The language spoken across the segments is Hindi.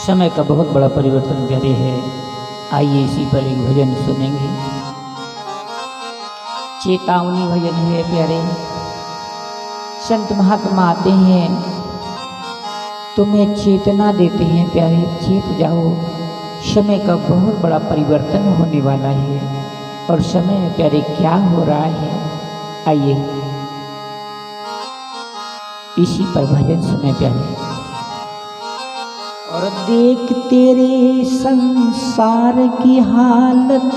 समय का बहुत बड़ा परिवर्तन प्यारे है। आइए इसी पर एक भजन सुनेंगे। चेतावनी भजन है प्यारे। संत महात्मा आते हैं, तुम्हें चेतना देते हैं प्यारे, चेत जाओ, समय का बहुत बड़ा परिवर्तन होने वाला है। और समय में प्यारे क्या हो रहा है, आइए इसी पर भजन सुने प्यारे। और देख तेरे संसार की हालत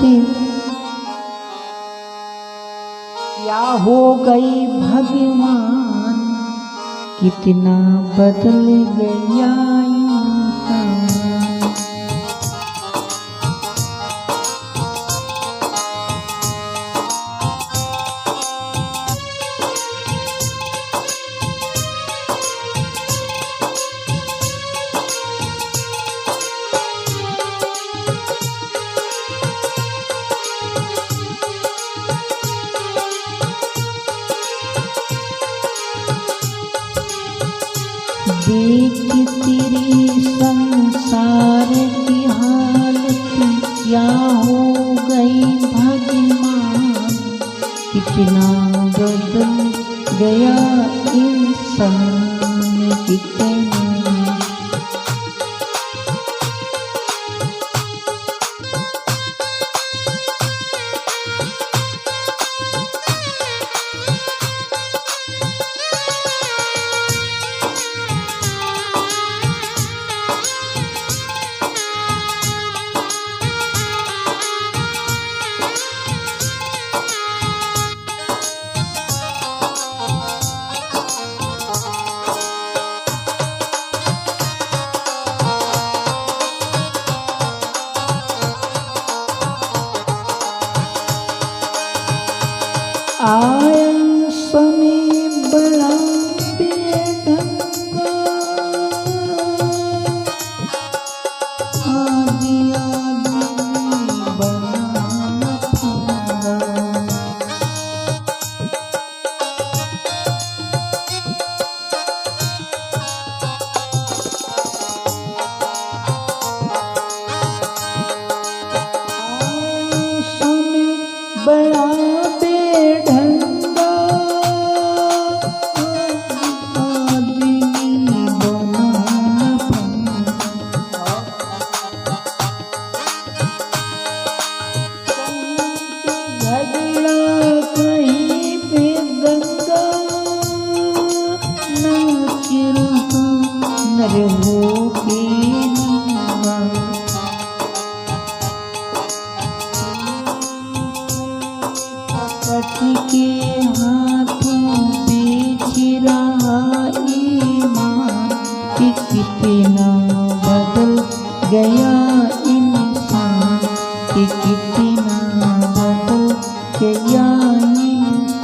क्या हो गई भगवान, कितना बदल गया इंसान। देख तेरी संसार की हालत क्या हो गई भगवान, कितना बदल गया इंसान, कितना। आया समय बड़ा बेढंगा, आदि आदि बना फंगा। आया समय बड़ा के हाथों बेच रहा ईमान, कि कितना बदल गया इंसान, कि कितना बदल गया इंसान।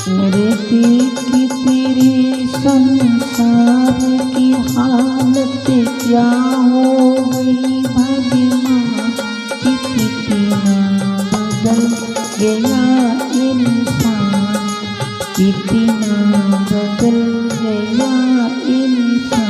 मेरे देख तेरे संसार की हालत क्या हो गई भगवान, कि कितना बदल गया इंसान, कितना बदल गया इंसान।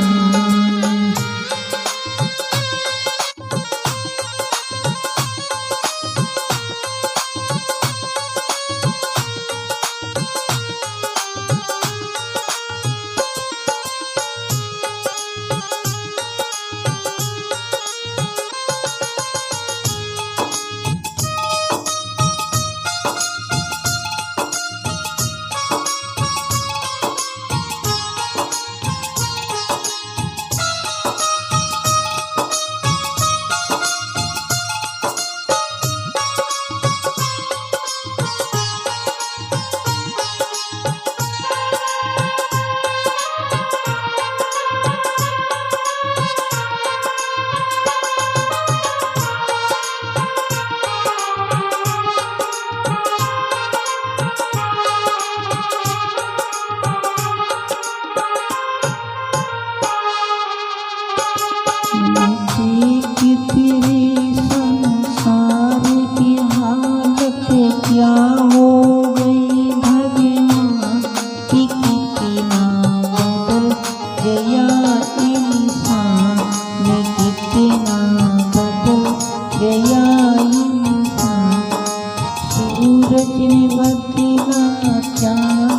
क्या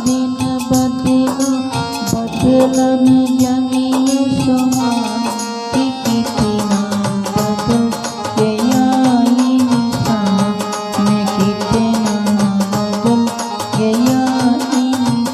दिन बदला बदलन जमीन समान कि कितना बदल गया इंसान में कितना बदल गया इंसान।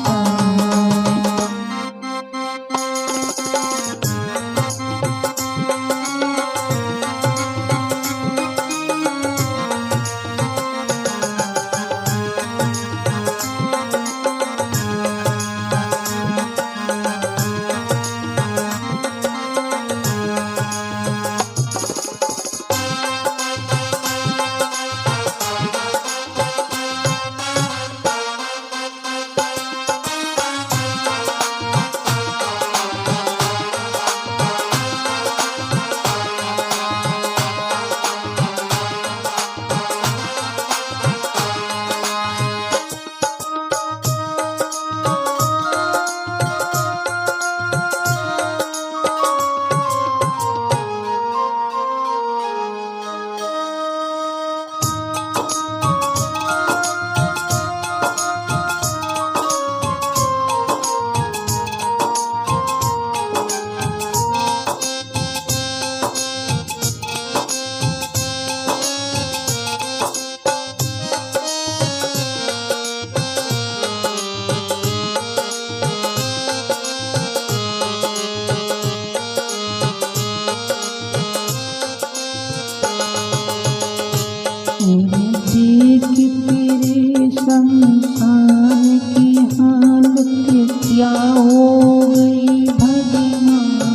देख तेरे संसार की हालत क्या हो गई भगवान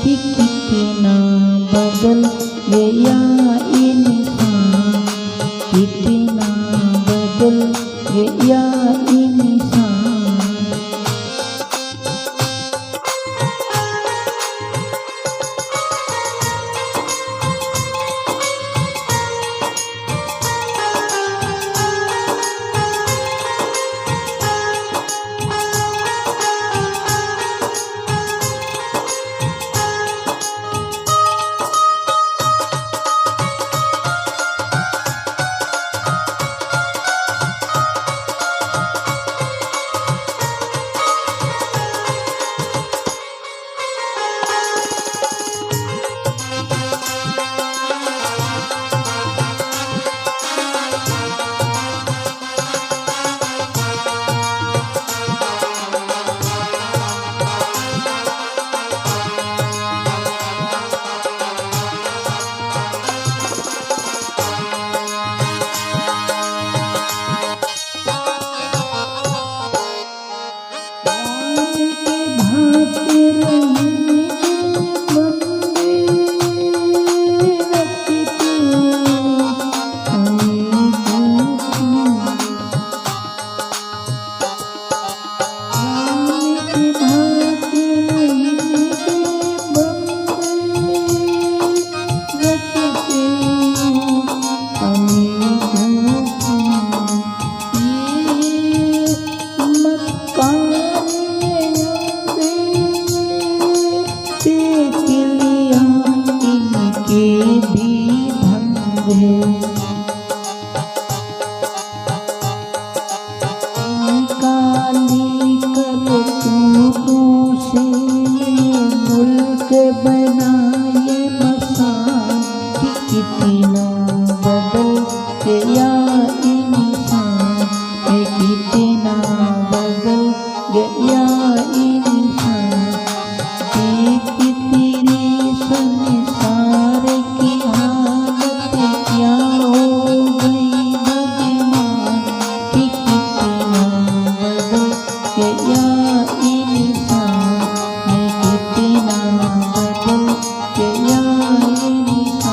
कि कितना बदल गया इंसान कितना बदल गया इंसान। बनाए मसान कि कितना बदल गया इंसान कितना बदल गया इंसान। देख तेरे संसार की हालत क्या हो गई भगवान कि कितना बदल गया इंसान कितना बदल गया इंसान।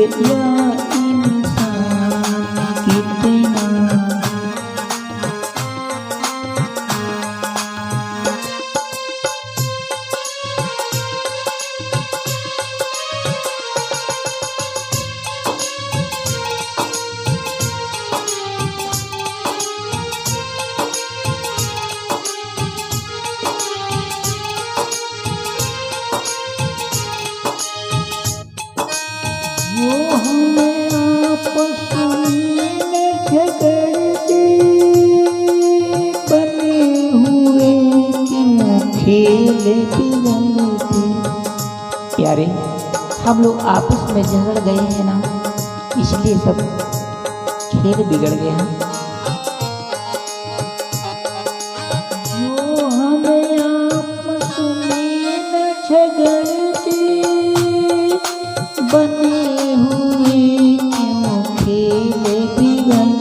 गया इंसान कितना। वो हमें आपस में झगड़ते बने हुए क्यों खेल बिगड़ते। प्यारे, हम लोग आपस में झगड़ गए हैं ना, इसलिए सब खेल बिगड़ गया। जो हमें आपस में न झगड़ते बने हुए क्यों खेल बिगड़।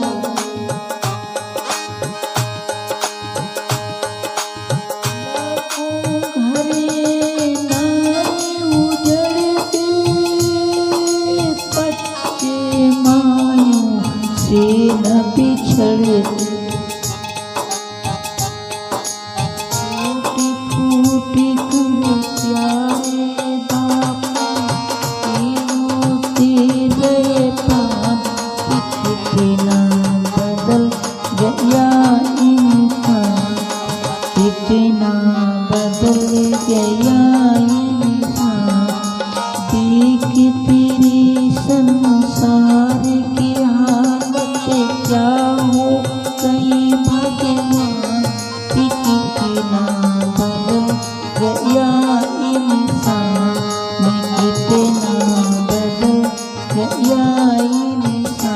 लाखों घरे नारी उजड़ते बच्चे मायों से न बिछड़ते। फूटी फूटी कर प्यारे बाप गए पान कितना बदल गया इंसान कितना बदल गया इंसान। देख तेरी संसार की हालत क्या हो गई भगवान कितना बदल गया इंसान कितना बदल गया इंसान।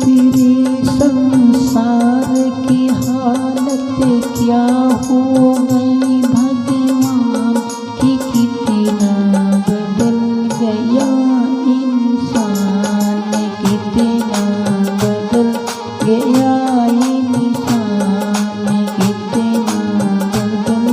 तेरे संसार की हालत क्या हो गई भगवान कि कितना बदल गया इंसान कितना बदल गया इंसान कितना बदल।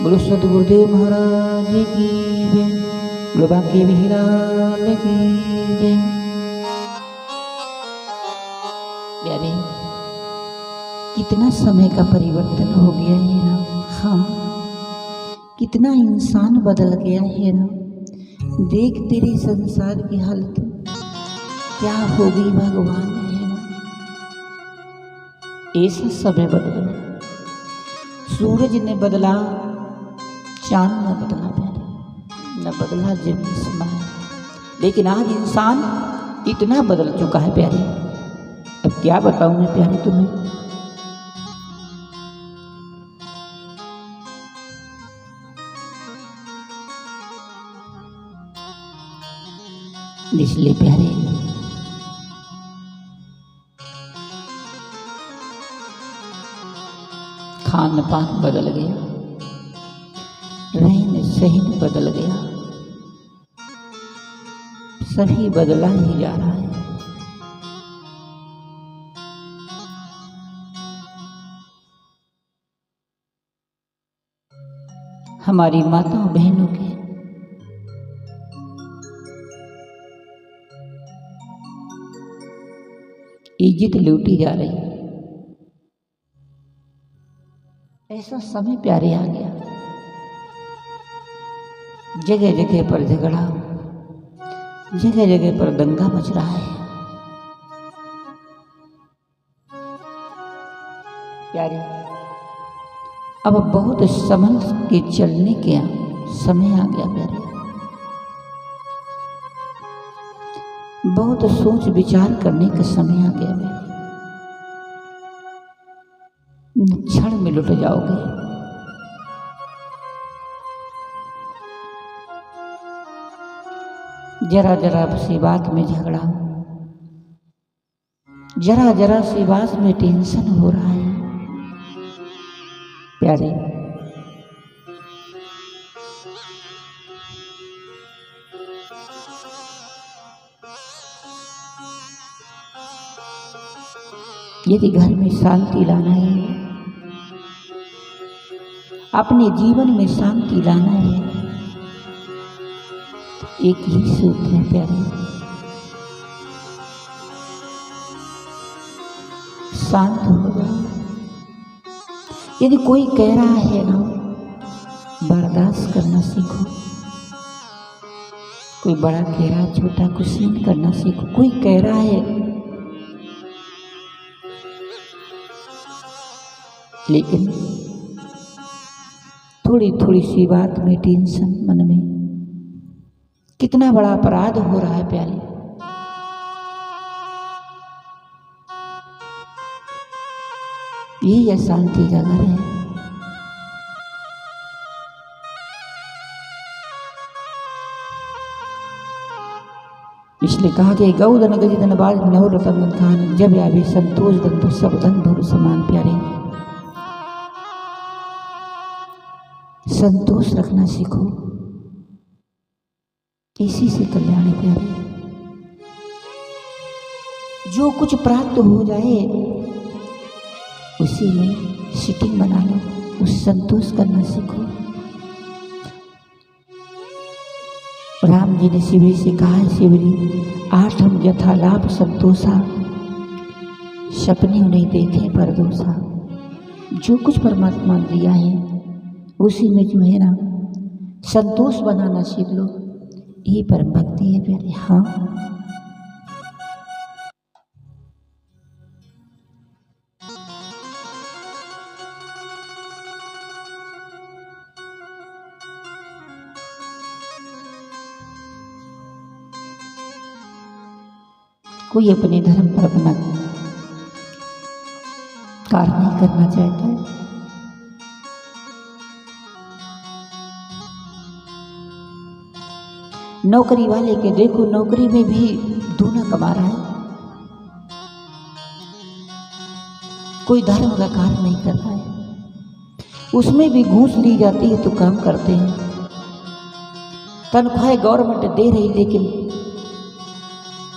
बोलो सदगुरुदेव महाराज की जय, बोलो बांके बिहारी की जय। प्यारे, कितना समय का परिवर्तन हो गया है ना। हाँ, कितना इंसान बदल गया है ना। देख तेरी संसार की हालत क्या हो गई भगवान, है ना। ऐसा समय बदला, सूरज ने बदला, चांद न बदला प्यारे, न बदला जमीन आसमान, लेकिन आज इंसान इतना बदल चुका है प्यारे। अब क्या बताऊं मैं प्यारे तुम्हें। इसलिए प्यारे, खान पान बदल गया, रहन सहन बदल गया, सभी बदला ही जा रहा है। हमारी माताओं बहनों के इज्जत लूटी जा रही है। ऐसा समय प्यारे आ गया, जगह जगह पर झगड़ा, जगह जगह पर दंगा मच रहा है। प्यारे, अब बहुत संभल के चलने के समय आ गया प्यारे। बहुत सोच विचार करने का समय आ गया मेरे। क्षण में लुट जाओगे। जरा जरा सी बात में झगड़ा, जरा जरा सी बात में टेंशन हो रहा है प्यारे। यदि घर में शांति लाना है, अपने जीवन में शांति लाना है, एक ही सूत्र है प्यारे, शांत हो जाओ। यदि कोई कह रहा है ना, बर्दाश्त करना सीखो। कोई बड़ा कह रहा है, छोटा कुछ सहन करना सीखो। कोई कह रहा है, लेकिन थोड़ी थोड़ी सी बात में टेंशन मन में, कितना बड़ा अपराध हो रहा है प्यारे। यही अशांति का घर है। इसलिए कहा कि गौधन गजधन बाज नव रतन खान, जब आवे संतोष धन तो सब धन धुर समान। प्यारे, संतोष रखना सीखो, इसी से कल्याण है प्यारे। जो कुछ प्राप्त हो जाए उसी में सिटिंग बना लो, उस संतोष करना सीखो। राम जी ने शिवरी से कहा है, शिवरी आठ हम यथा लाभ संतोषा, सपने उन्हें देखे परदोषा। जो कुछ परमात्मा ने दिया है उसी में जो है ना संतोष बनाना सीख लो, यही परम भक्ति है प्यारे। हाँ, कोई अपने धर्म पर अपना कार्य नहीं करना चाहता है। नौकरी वाले के देखो, नौकरी में भी दूना कमा रहा है। कोई धर्म का कार्य नहीं कर रहा है, उसमें भी घूस ली जाती है तो काम करते हैं। तनख्वाह गवर्नमेंट दे रही, लेकिन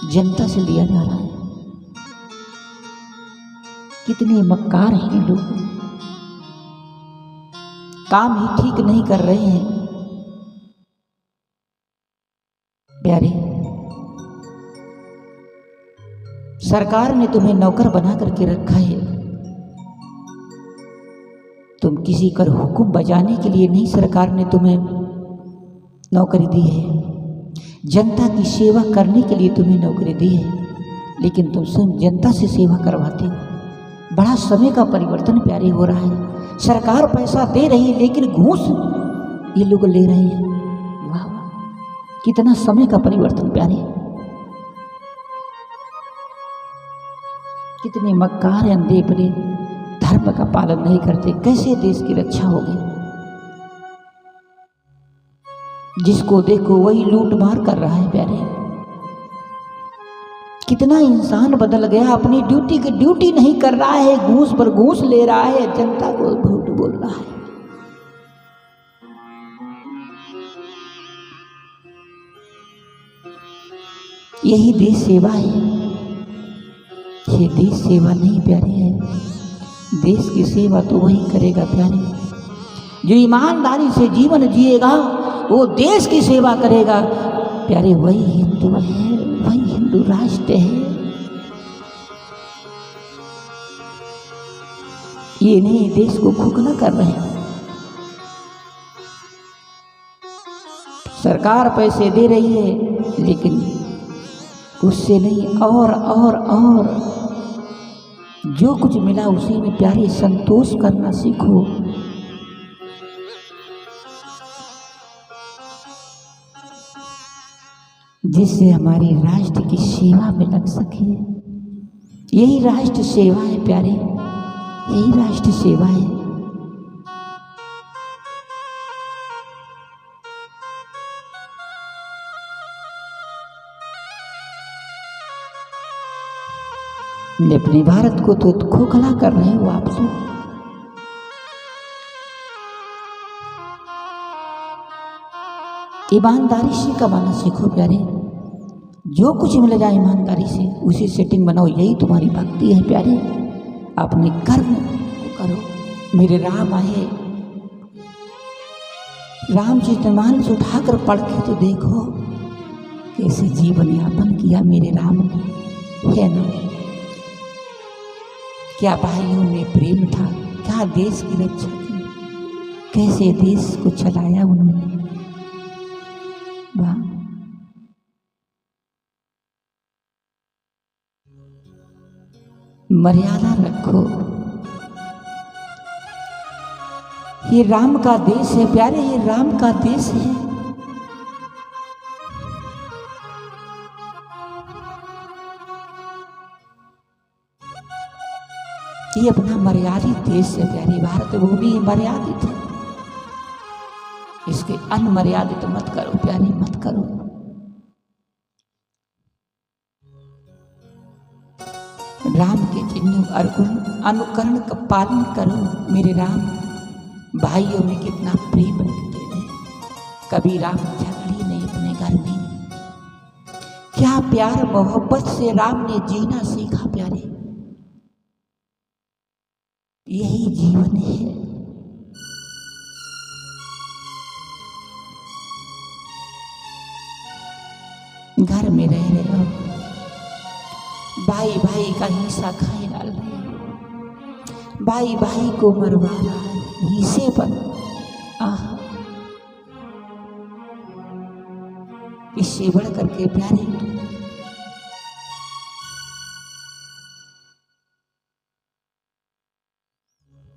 जनता से लिया जा रहा है। कितने मक्कार हैं लोग, काम ही ठीक नहीं कर रहे हैं। प्यारे, सरकार ने तुम्हें नौकर बना करके रखा है। तुम किसी का हुक्म बजाने के लिए नहीं सरकार ने तुम्हें नौकरी दी है, जनता की सेवा करने के लिए तुम्हें नौकरी दी है, लेकिन तुम स्वयं जनता से सेवा करवाते हो। बड़ा समय का परिवर्तन प्यारे हो रहा है। सरकार पैसा दे रही है लेकिन घूस ये लोग ले रहे हैं। वाह वाह, कितना समय का परिवर्तन प्यारे। कितने मक्कार अंधे पड़े, धर्म का पालन नहीं करते, कैसे देश की रक्षा होगी। जिसको देखो वही लूट मार कर रहा है प्यारे। कितना इंसान बदल गया, अपनी ड्यूटी की ड्यूटी नहीं कर रहा है, घूस पर घूस ले रहा है, जनता को झूठ बोल रहा है। यही देश सेवा है। ये देश सेवा नहीं प्यारे है। देश की सेवा तो वही करेगा प्यारे जो ईमानदारी से जीवन जिएगा, वो देश की सेवा करेगा प्यारे। वही हिंदू है, वही हिंदू राष्ट्र है। ये नहीं देश को खोखला कर रहे हैं। सरकार पैसे दे रही है लेकिन उससे नहीं, और जो कुछ मिला उसी में प्यारे संतोष करना सीखो। जिससे हमारी राष्ट्र की सेवा में लग सके। यही राष्ट्र सेवा है प्यारे, यही राष्ट्र सेवा है। अपने भारत को तो खोखला कर रहे हो आप सब। ईमानदारी से कमाना सीखो प्यारे। जो कुछ मिल जाए ईमानदारी से उसी सेटिंग बनाओ, यही तुम्हारी भक्ति है प्यारे। अपने कर्म करो। मेरे राम आए, राम चरितमानस उठाकर पढ़ के तो देखो कैसे जीवन यापन किया मेरे राम ने, है ना। क्या भाइयों में प्रेम था, क्या देश की रक्षा की, कैसे देश को चलाया उन्होंने। वाह, मर्यादा रखो। ये राम का देश है प्यारे, ये राम का देश है। ये अपना मर्यादित देश है प्यारी। भारत भूमि मर्यादित है, इसके अनमर्यादित मत करो प्यारी, मत करो। राम के चिन्ह अनुकरण का पालन करो। मेरे राम भाइयों में कितना प्रेम रखते थे, कभी राम झगड़ी नहीं अपने घर में। क्या प्यार मोहब्बत से राम ने जीना सीखा प्यारे। यही जीवन है। घर में रह रहे हो, भाई भाई का हिस्सा खाए डाल रहे हो, भाई भाई को मरवा रहा है हिस्से पर। इससे बढ़ करके प्यारे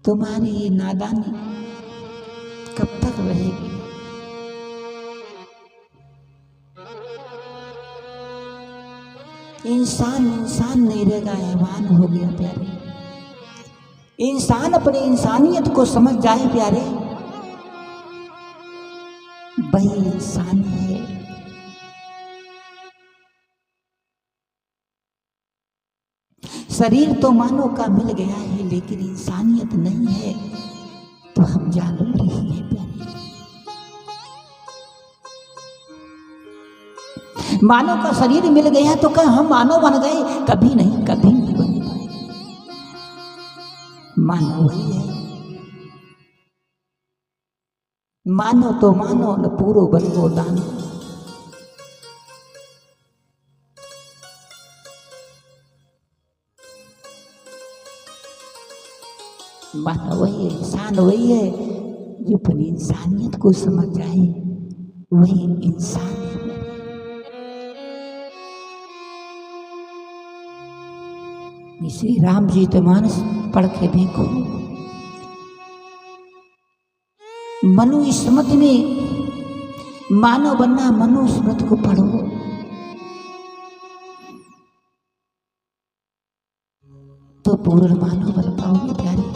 तुम्हारी ये नादानी कब तक रहेगी। इंसान नहीं रहेगा, हैवान हो गया प्यारे। इंसान अपनी इंसानियत को समझ जाए प्यारे, वही इंसान है। शरीर तो मानव का मिल गया है लेकिन इंसानियत नहीं है, तो हम जानवर ही हैं प्यारे। मानव का शरीर मिल गया तो क्या हम मानव बन गए? कभी नहीं, कभी नहीं बन पाए। मानव ही है। मानो तो मानो न पूरो बनवो दानो। मानो वही है, इंसान वही है जो अपनी इंसानियत को समझ जाए, वही इंसान है। श्री रामचरितमानस पढ़ के देखो, मनुस्मृति में मानव बनना, मनुस्मृति को पढ़ो तो पूर्ण मानव बन पाओगे प्यारे।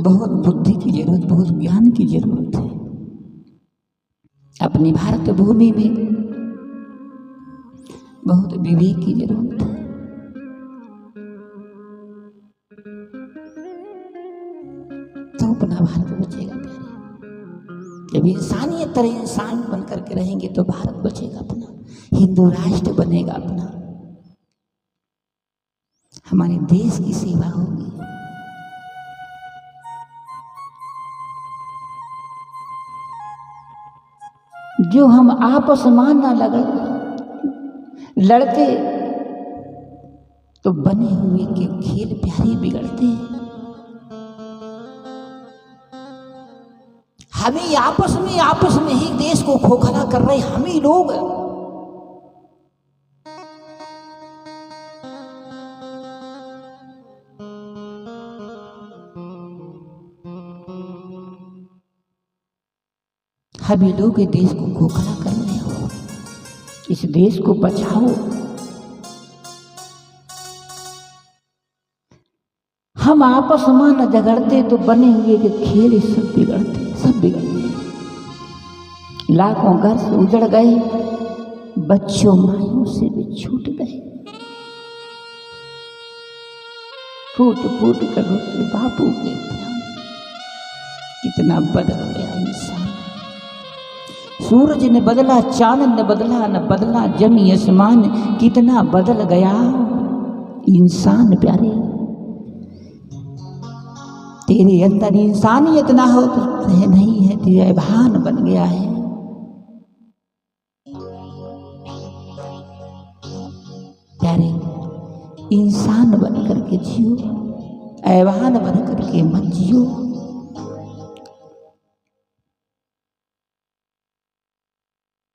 बहुत बुद्धि की जरूरत, बहुत ज्ञान की जरूरत है। अपनी भारत भूमि में बहुत विवेक की जरूरत है। तो अपना भारत बचेगा प्यारे। जब इंसानियत तरह इंसान बन करके रहेंगे तो भारत बचेगा अपना, हिंदू राष्ट्र बनेगा अपना, हमारे देश की सेवा होगी। जो हम आपस में ना लड़ते तो बने हुए के खेल प्यारे बिगड़ते। हमें आपस में ही देश को खोखला कर रहे हम ही लोग। हम ही लोग देश को खोखला कर रहे हो। इस देश को बचाओ। हम आपस में न झगड़ते तो बने हुए के खेल सब बिगड़ते, सब बिगड़ते। लाखों घर से उजड़ गए, बच्चों मायों से भी छूट गए। फूट फूट कर रोते बापू के प्यार। कितना बदल गया इंसान। सूरज ने बदला, चांद ने बदला, न बदला जमी आसमान। कितना बदल गया इंसान प्यारे। तेरे अंदर इंसानियत ना हो तो नहीं है, तेरा भान बन गया है। प्यारे इंसान बन करके जियो, ऐवान बन करके मत जियो।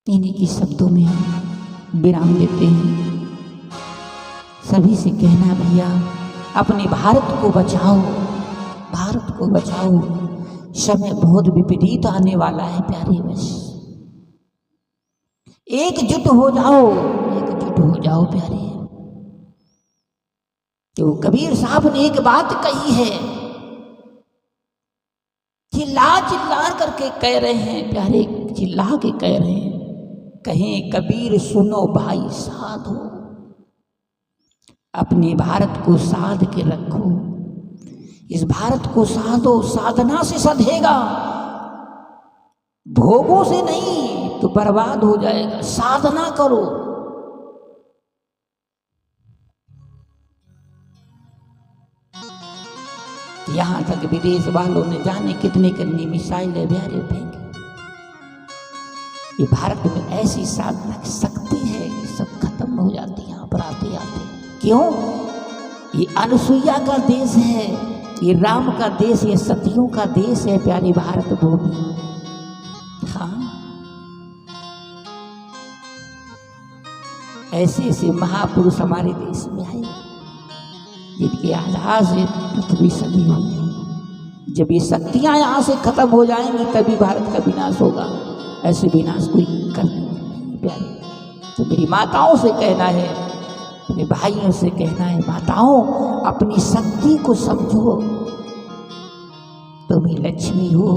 इन्हीं की शब्दों में हम विराम लेते हैं। सभी से कहना भैया अपने भारत को बचाओ, भारत को बचाओ। समय बहुत विपरीत आने वाला है प्यारे। बस एकजुट हो जाओ, एकजुट हो जाओ प्यारे। तो कबीर साहब ने एक बात कही है, चिल्ला चिल्ला करके कह रहे हैं प्यारे, चिल्ला के कह रहे हैं। कहें कबीर सुनो भाई साधो, अपने भारत को साध के रखो। इस भारत को साधो, साधना से सधेगा, भोगों से नहीं तो बर्बाद हो जाएगा। साधना करो। यहां तक विदेश वालों ने जाने कितने कितनी मिसाइलें प्यारे फेंकी। ये भारत में ऐसी साधना की शक्ति है कि सब खत्म हो जाती है यहाँ पर आते आते। क्यों? ये अनुसुईया का देश है, ये राम का देश, ये सतियों का देश है प्यारी भारत भूमि। हाँ, ऐसे ऐसे महापुरुष हमारे देश में आए जिनके आधार से पृथ्वी सदी हुई है। जब ये शक्तियां यहाँ से खत्म हो जाएंगी तभी भारत का विनाश होगा। ऐसे विनाश कोई कर नहीं प्यारे। तो मेरी माताओं से कहना है, अपने भाइयों से कहना है, माताओं अपनी शक्ति को समझो। तुम ही लक्ष्मी हो,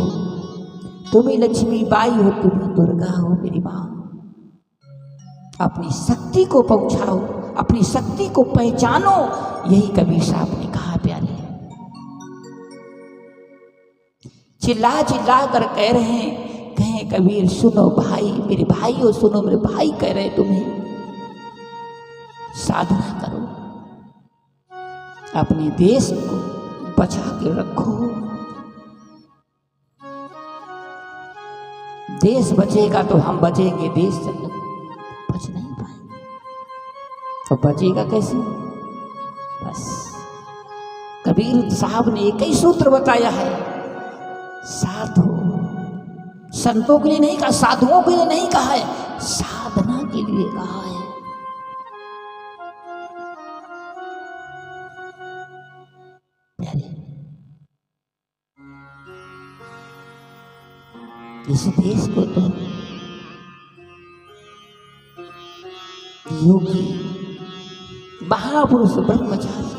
तुम ही लक्ष्मी बाई हो, तुम ही दुर्गा हो मेरी माँ। अपनी शक्ति को पहुंचाओ, अपनी शक्ति को पहचानो। यही कबीर साहब ने कहा प्यारे। चिल्ला चिल्ला कर कह रहे हैं, कहें कबीर सुनो भाई, मेरे भाइयों सुनो, मेरे भाई कह रहे तुम्हें साधना करो, अपने देश को बचा के रखो। देश बचेगा तो हम बचेंगे, देश बच नहीं पाएंगे। तो बचेगा कैसे? बस कबीर साहब ने एक ही सूत्र बताया है, साधु। संतों के लिए नहीं कहा, साधुओं के लिए नहीं कहा है, साधना के लिए कहा है। प्यारे, इस देश को तो योगी महापुरुष ब्रह्मचारी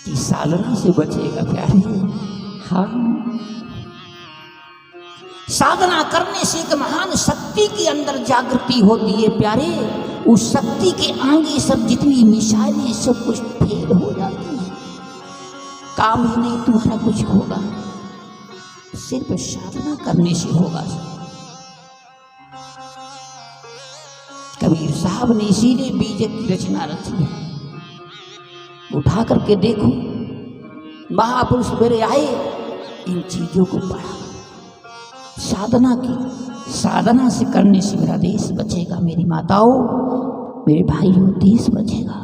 की साधना से बचेगा। प्यारे, हाँ, साधना करने से एक महान शक्ति के अंदर जागृति होती है। प्यारे, उस शक्ति के आगे सब जितनी मिसाइलें सब कुछ फेल हो जाती है, काम ही नहीं तुम्हारा कुछ होगा, सिर्फ साधना करने से होगा। कबीर साहब ने इसीलिए बीज की रचना रची है। उठा करके देखो, महापुरुष मेरे आए, इन चीजों को पढ़ा, साधना की, साधना से करने से मेरा देश बचेगा। मेरी माताओं, मेरे भाइयों, देश बचेगा।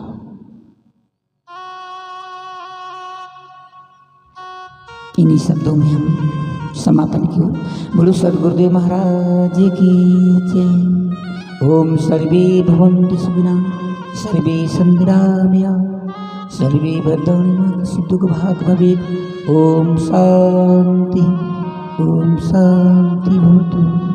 इन्हीं शब्दों में हम समापन की ओर। बोलो सद्गुरुदेव महाराज की जय। ओम सर्वे भवन्तु सुखिनः, सर्वे सन्तु निरामयाः, सर्वे भद्राणि मा कश्चित् भाग् भवेत्। ओम शांति, ओम शांति भवतु।